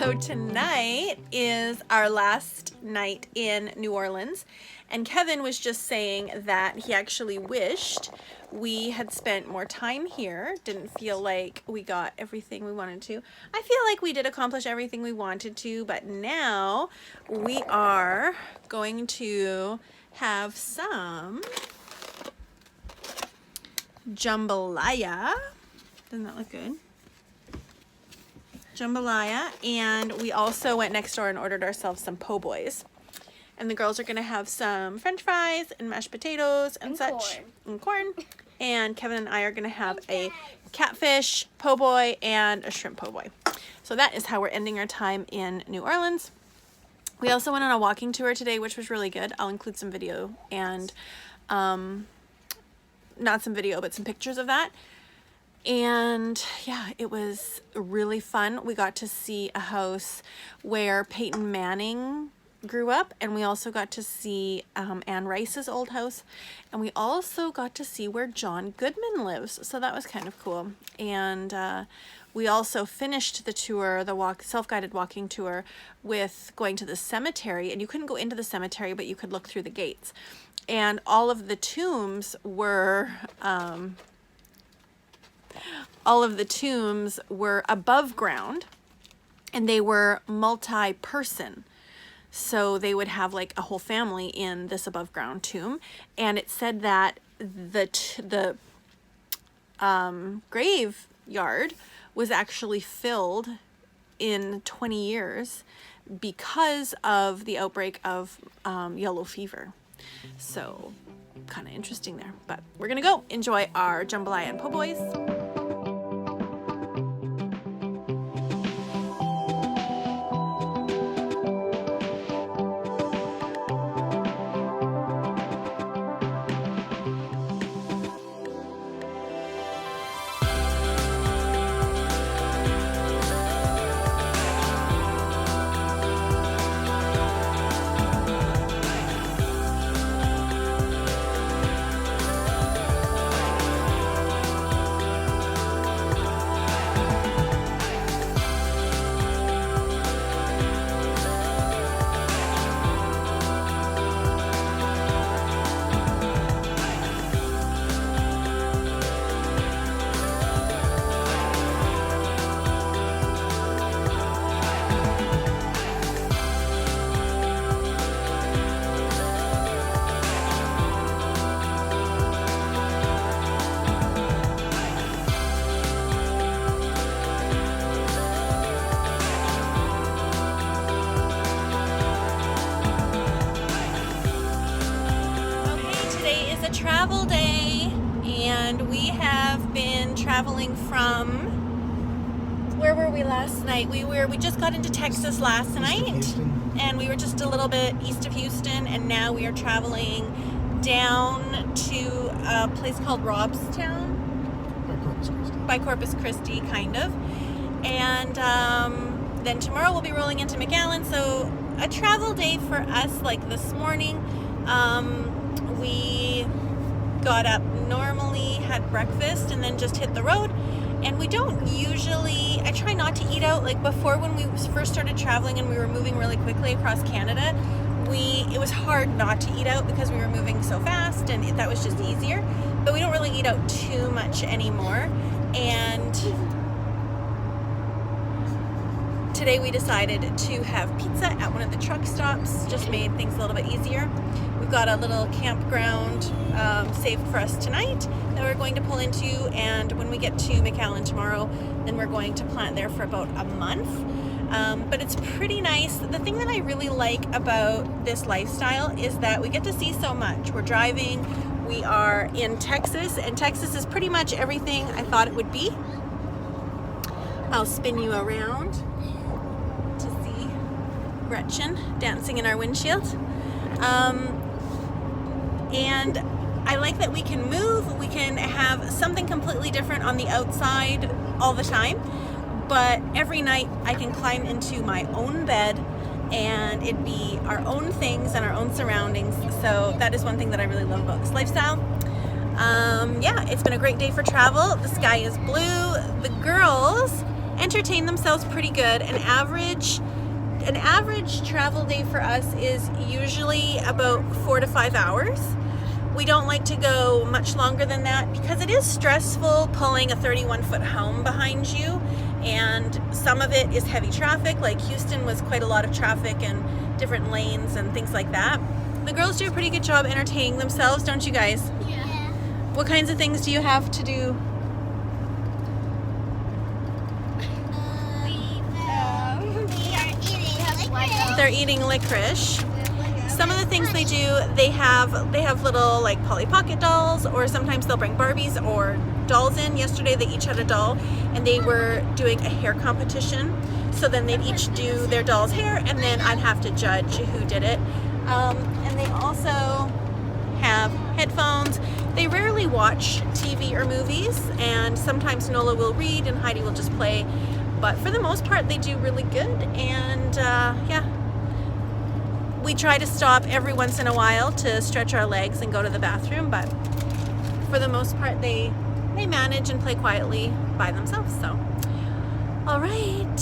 So tonight is our last night in New Orleans, and Kevin was just saying that he actually wished we had spent more time here. Didn't feel like we got everything we wanted to. I feel like we did accomplish everything we wanted to, but now we are going to have some jambalaya. Doesn't that look good? Jambalaya, and we also went next door and ordered ourselves some po' boys. And the girls are gonna have some french fries and mashed potatoes and such, and corn. And Kevin and I are gonna have a catfish po' boy and a shrimp po' boy. So that is how we're ending our time in New Orleans. We also went on a walking tour today, which was really good. I'll include some video and not some video, but some pictures of that. And yeah, it was really fun. We got to see a house where Peyton Manning grew up, and we also got to see Anne Rice's old house, and we also got to see where John Goodman lives, so that was kind of cool. And we also finished the tour, the self-guided walking tour, with going to the cemetery, and you couldn't go into the cemetery, but you could look through the gates, and all of the tombs were above ground, and they were multi-person. So they would have like a whole family in this above ground tomb. And it said that the graveyard was actually filled in 20 years because of the outbreak of yellow fever. So kind of interesting there, but we're gonna go enjoy our jambalaya and po' boys. Travel day, and we have been traveling from, where were we last night? We just got into Texas last night, and we were just a little bit east of Houston, and now we are traveling down to a place called Robstown by Corpus Christi, kind of, and then tomorrow we'll be rolling into McAllen. So a travel day for us. Like this morning, we got up normally, had breakfast, and then just hit the road. And we don't usually, I try not to eat out. Like before, when we first started traveling and we were moving really quickly across Canada, it was hard not to eat out because we were moving so fast, and that was just easier. But we don't really eat out too much anymore. And today we decided to have pizza at one of the truck stops. Just made things a little bit easier. We've got a little campground saved for us tonight that we're going to pull into, and when we get to McAllen tomorrow, then we're going to plant there for about a month. But it's pretty nice. The thing that I really like about this lifestyle is that we get to see so much. We're driving, we are in Texas, and Texas is pretty much everything I thought it would be. I'll spin you around to see Gretchen dancing in our windshield. And I like that we can move, we can have something completely different on the outside all the time, but every night I can climb into my own bed and it'd be our own things and our own surroundings. So that is one thing that I really love about this lifestyle. Yeah, it's been a great day for travel. The sky is blue. The girls entertain themselves pretty good. An average travel day for us is usually about 4 to 5 hours. We don't like to go much longer than that because it is stressful pulling a 31-foot home behind you, and some of it is heavy traffic. Like Houston was quite a lot of traffic and different lanes and things like that. The girls do a pretty good job entertaining themselves, don't you guys? Yeah. What kinds of things do you have to do? They're eating licorice. Some of the things they do, they have little like Polly Pocket dolls, or sometimes they'll bring Barbies or dolls in. Yesterday they each had a doll, and they were doing a hair competition. So then they'd each do their doll's hair, and then I'd have to judge who did it. And they also have headphones. They rarely watch TV or movies, and sometimes Nola will read and Heidi will just play. But for the most part, they do really good. And yeah, we try to stop every once in a while to stretch our legs and go to the bathroom. But for the most part, they manage and play quietly by themselves. So, all right.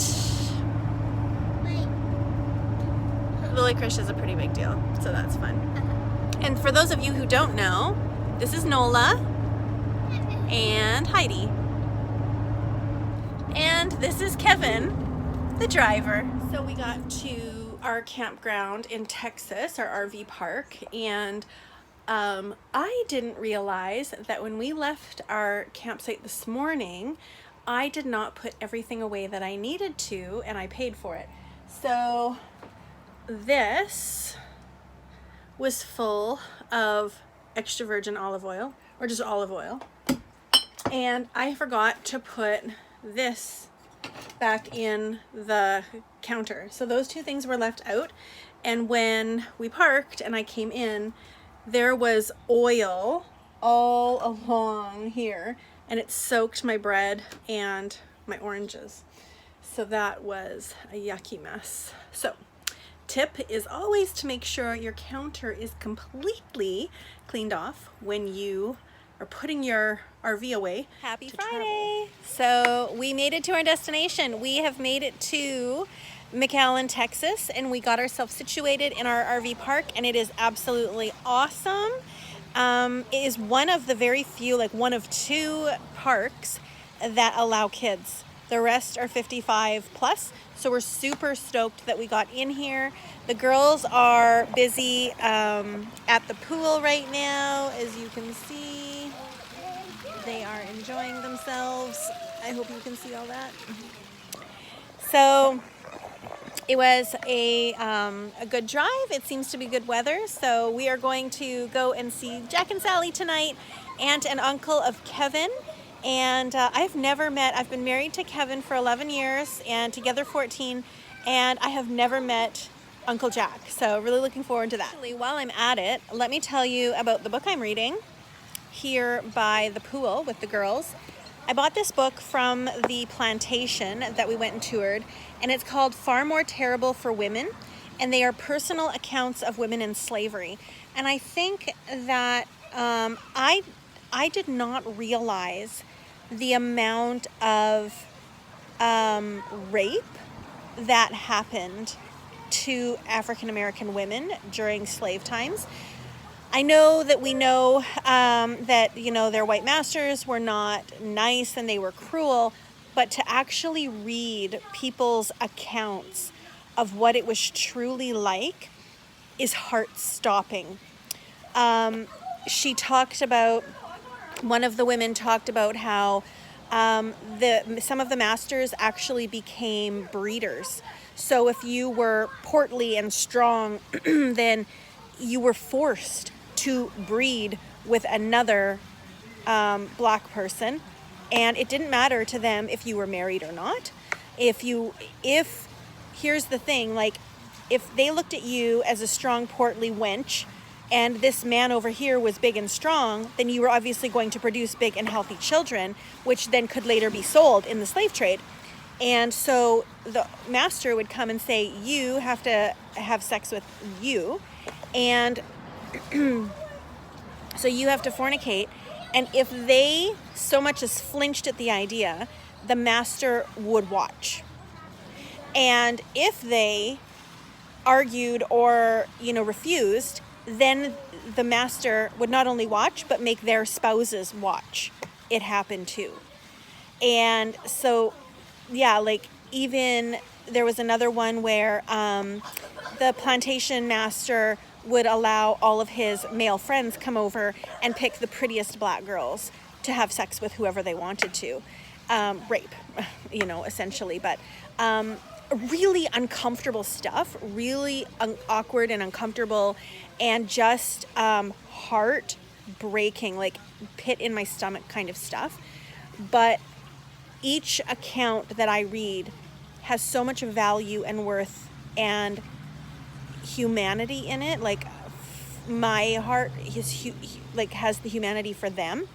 The licorice is a pretty big deal, so that's fun. And for those of you who don't know, this is Nola and Heidi. And this is Kevin, the driver. So we got to our campground in Texas, our RV park, and I didn't realize that when we left our campsite this morning, I did not put everything away that I needed to, and I paid for it. So this was full of extra virgin olive oil, or just olive oil, and I forgot to put this back in the counter. So those two things were left out, and when we parked and I came in, there was oil all along here, and it soaked my bread and my oranges. So that was a yucky mess. So tip is always to make sure your counter is completely cleaned off when you are putting your RV away. Happy Friday! So we made it to our destination. We have made it to Macleod, Texas, and we got ourselves situated in our RV park, and it is absolutely awesome. It is one of the very few, like one of two parks that allow kids. The rest are 55 plus, so we're super stoked that we got in here. The girls are busy at the pool right now, as you can see. They are enjoying themselves. I hope you can see all that. So it was a good drive. It seems to be good weather, so we are going to go and see Jack and Sally tonight, aunt and uncle of Kevin. And I've been married to Kevin for 11 years and together 14, and I have never met Uncle Jack, so really looking forward to that. Actually, while I'm at it, let me tell you about the book I'm reading here by the pool with the girls. I bought this book from the plantation that we went and toured, and it's called Far More Terrible for Women, and they are personal accounts of women in slavery. And I think that I did not realize the amount of rape that happened to African American women during slave times. I know that we know that, you know, their white masters were not nice and they were cruel, but to actually read people's accounts of what it was truly like is heart-stopping. One of the women talked about how some of the masters actually became breeders. So if you were portly and strong, then you were forced to breed with another black person, and it didn't matter to them if you were married or not. Here's the thing, like, if they looked at you as a strong, portly wench, and this man over here was big and strong, then you were obviously going to produce big and healthy children, which then could later be sold in the slave trade. And so the master would come and say, you have to have sex with you, and so you have to fornicate. And if they so much as flinched at the idea, the master would watch. And if they argued or, refused, then the master would not only watch, but make their spouses watch it happen too. And so, yeah, like even there was another one where the plantation master would allow all of his male friends come over and pick the prettiest black girls to have sex with whoever they wanted to. Rape, essentially. But really uncomfortable stuff, really awkward and uncomfortable, and just heart-breaking, like pit in my stomach kind of stuff. But each account that I read has so much value and worth and humanity in it. Like my heart has the humanity for them,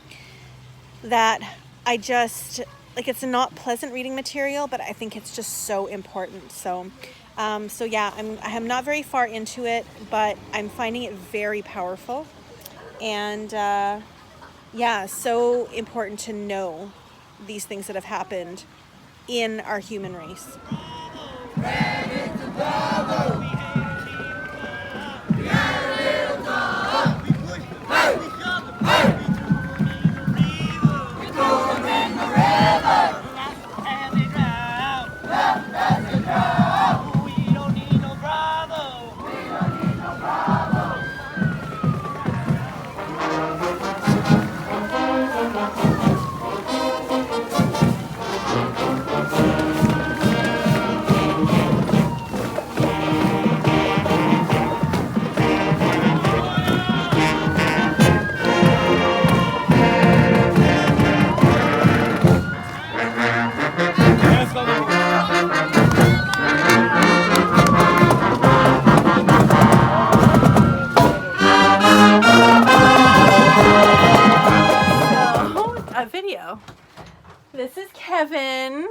that I just like, it's not pleasant reading material, but I think it's just so important. So yeah, I'm not very far into it, but I'm finding it very powerful, and yeah, so important to know these things that have happened in our human race. Video. This is Kevin.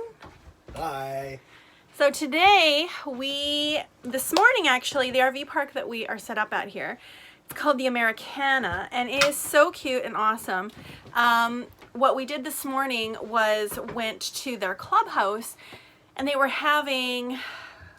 Hi. So today this morning actually, the RV park that we are set up at here, it's called the Americana, and it is so cute and awesome. What we did this morning was went to their clubhouse, and they were having,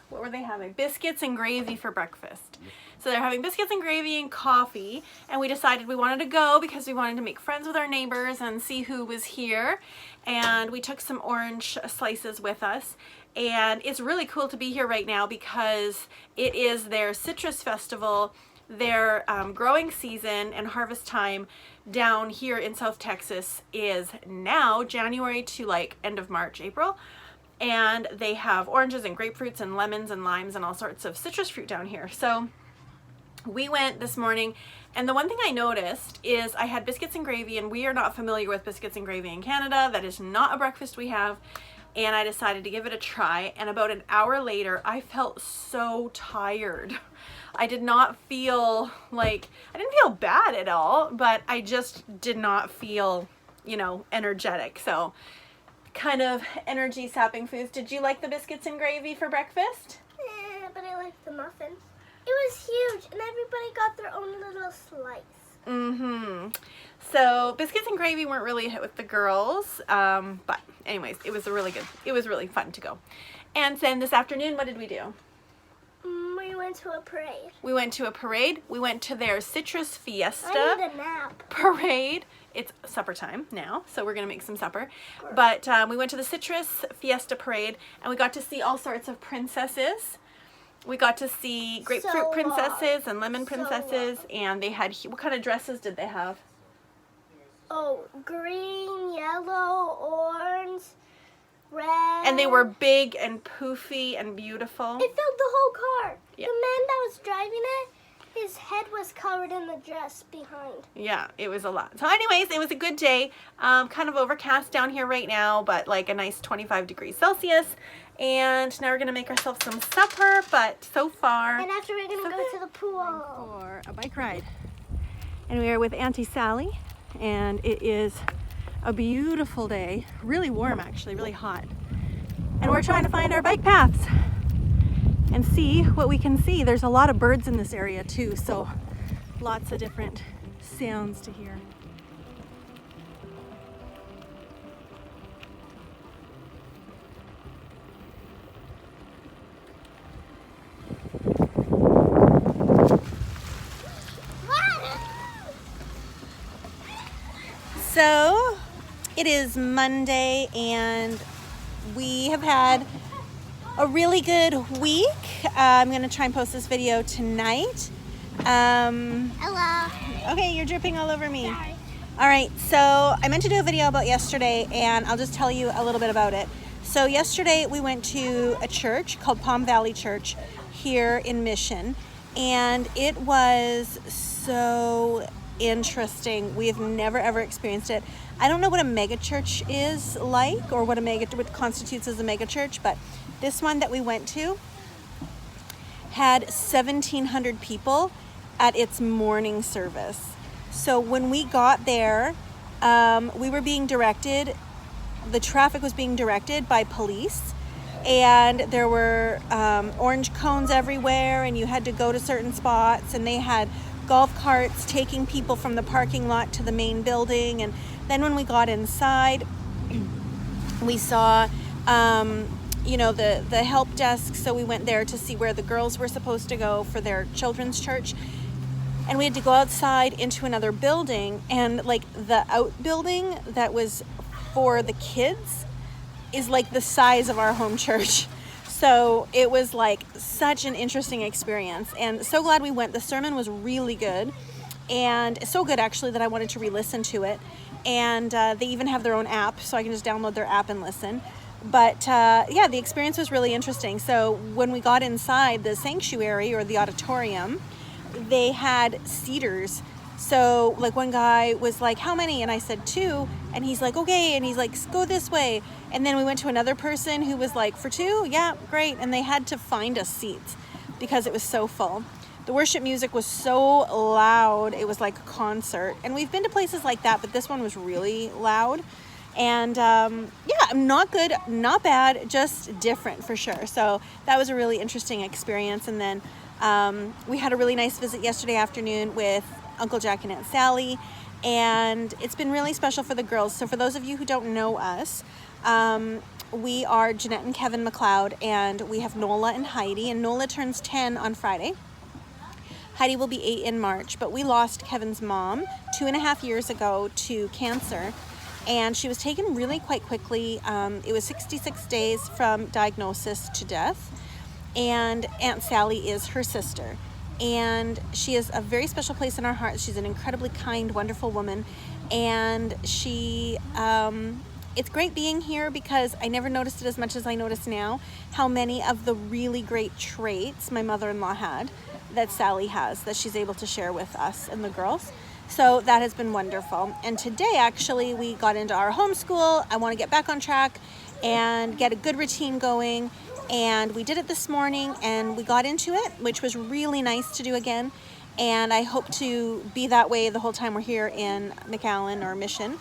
what were they having? Biscuits and gravy for breakfast. So they're having biscuits and gravy and coffee, and we decided we wanted to go because we wanted to make friends with our neighbors and see who was here. And we took some orange slices with us, and it's really cool to be here right now because it is their citrus festival, their growing season and harvest time down here in South Texas is now January to like end of March, April. And they have oranges and grapefruits and lemons and limes and all sorts of citrus fruit down here. So we went this morning, and the one thing I noticed is I had biscuits and gravy, and we are not familiar with biscuits and gravy in Canada. That is not a breakfast we have, and I decided to give it a try, and about an hour later I felt so tired. I did not feel like, I didn't feel bad at all, but I just did not feel, energetic. So kind of energy sapping foods. Did you like the biscuits and gravy for breakfast? Yeah, but I liked the muffins. It was huge, and everybody got their own little slice. Mm-hmm. So biscuits and gravy weren't really a hit with the girls, but anyways, it was really fun to go. And then this afternoon, what did we do? We went to a parade. We went to a parade. We went to their Citrus Fiesta I need a nap. parade. It's supper time now, so we're gonna make some supper. But we went to the Citrus Fiesta parade, and we got to see all sorts of princesses. We got to see grapefruit princesses and lemon princesses, and they had, what kind of dresses did they have? Oh, green, yellow, orange, red. And they were big and poofy and beautiful. It filled the whole car. Yeah. The man that was driving it, his head was covered in the dress behind. Yeah, it was a lot. So anyways, it was a good day. Kind of overcast down here right now, but like a nice 25 degrees Celsius. And now we're going to make ourselves some supper, but so far... And after we're going to go to the pool. For a bike ride. And we are with Auntie Sally, and it is a beautiful day. Really warm, actually, really hot. And we're trying to find our bike paths and see what we can see. There's a lot of birds in this area too, so lots of different sounds to hear. So it is Monday and we have had a really good week. I'm gonna try and post this video tonight. Hello. Okay, you're dripping all over me. Sorry. All right, so I meant to do a video about yesterday and I'll just tell you a little bit about it. So yesterday we went to a church called Palm Valley Church here in Mission, and it was so interesting. We have never ever experienced it. I don't know what a mega church is like, or what constitutes as a mega church, but this one that we went to had 1,700 people at its morning service. So when we got there, we were being directed, the traffic was being directed by police, and there were orange cones everywhere, and you had to go to certain spots, and they had golf carts taking people from the parking lot to the main building. And then when we got inside, we saw the help desk, so we went there to see where the girls were supposed to go for their children's church. And we had to go outside into another building, and like the outbuilding that was for the kids is like the size of our home church. So it was like such an interesting experience, and so glad we went. The sermon was really good, and so good actually that I wanted to re-listen to it. And they even have their own app, so I can just download their app and listen. But yeah, the experience was really interesting. So when we got inside the sanctuary or the auditorium, they had seaters. So like one guy was like, how many? And I said 2, and he's like, okay. And he's like, go this way. And then we went to another person who was like, for 2? Yeah, great. And they had to find us seats because it was so full. The worship music was so loud. It was like a concert. And we've been to places like that, but this one was really loud. And yeah, not good, not bad, just different for sure. So that was a really interesting experience. And then we had a really nice visit yesterday afternoon with Uncle Jack and Aunt Sally, and it's been really special for the girls. So for those of you who don't know us, we are Jeanette and Kevin Macleod, and we have Nola and Heidi, and Nola turns 10 on Friday. Heidi will be 8 in March, but we lost Kevin's mom 2.5 years ago to cancer, and she was taken really quite quickly. It was 66 days from diagnosis to death, and Aunt Sally is her sister. And she is a very special place in our hearts. She's an incredibly kind, wonderful woman. And she, it's great being here because I never noticed it as much as I notice now, how many of the really great traits my mother-in-law had that Sally has, that she's able to share with us and the girls. So that has been wonderful. And today, actually, we got into our homeschool. I want to get back on track and get a good routine going. And we did it this morning, and we got into it, which was really nice to do again. And I hope to be that way the whole time we're here in McAllen or Mission.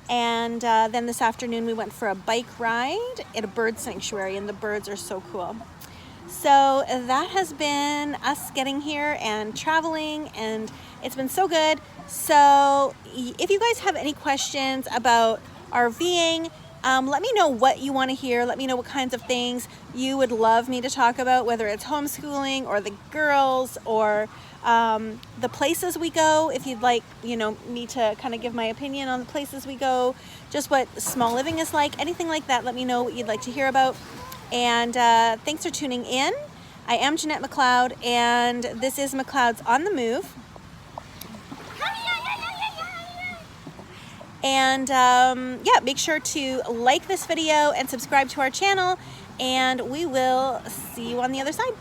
And then this afternoon we went for a bike ride at a bird sanctuary, and the birds are so cool. So that has been us getting here and traveling, and it's been so good. So if you guys have any questions about RVing, let me know what you want to hear. Let me know what kinds of things you would love me to talk about, whether it's homeschooling or the girls or the places we go. If you'd like, me to kind of give my opinion on the places we go, just what small living is like, anything like that, let me know what you'd like to hear about. And thanks for tuning in. I am Jeanette Macleod, and this is Macleod's On the Move. And yeah, make sure to like this video and subscribe to our channel, and we will see you on the other side.